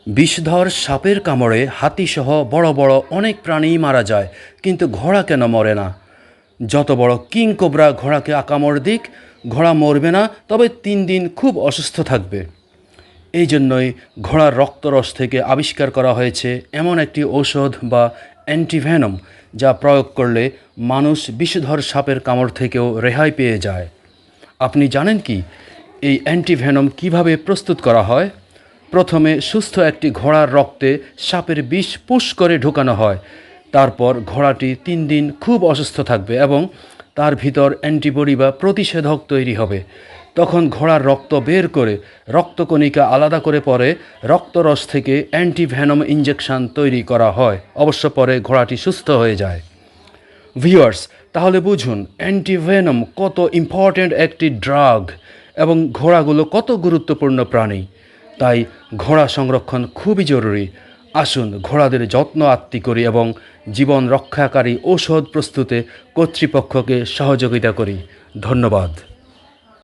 বিষধর সাপের কামড়ে হাতিসহ বড় বড় অনেক প্রাণীই মারা যায়, কিন্তু ঘোড়া কেন মরে না? যত বড় কিং কোবরা ঘোড়াকে কামড় দিক, ঘোড়া মরবে না, তবে 3 দিন খুব অসুস্থ থাকবে। এই জন্যই ঘোড়ার রক্তরস থেকে আবিষ্কার করা হয়েছে এমন একটি ঔষধ বা অ্যান্টিভেনম, যা প্রয়োগ করলে মানুষ বিষধর সাপের কামড় থেকেও রেহাই পেয়ে যায়। আপনি জানেন কি এই অ্যান্টিভেনম কিভাবে প্রস্তুত করা হয়? প্রথমে সুস্থ একটি ঘোড়ার রক্তে সাপের বিষ পুশ করে ঢোকানো হয়। তারপর ঘোড়াটি 3 দিন খুব অসুস্থ থাকবে এবং তার ভিতর অ্যান্টিবডি বা প্রতিষেধক তৈরি হবে। তখন ঘোড়ার রক্ত বের করে রক্তকণিকা আলাদা করে পরে রক্তরস থেকে অ্যান্টিভেনম ইঞ্জেকশন তৈরি করা হয়। অবশ্য পরে ঘোড়াটি সুস্থ হয়ে যায়। ভিউয়ার্স, তাহলে বুঝুন অ্যান্টিভেনম কত ইম্পর্ট্যান্ট একটি ড্রাগ এবং ঘোড়াগুলো কত গুরুত্বপূর্ণ প্রাণী। তাই ঘোড়া সংরক্ষণ খুবই জরুরি। আসুন ঘোড়াদের যত্ন আত্তি করি এবং জীবন রক্ষাকারী ঔষধ প্রস্তুতে কর্তৃপক্ষকে সহযোগিতা করি। ধন্যবাদ।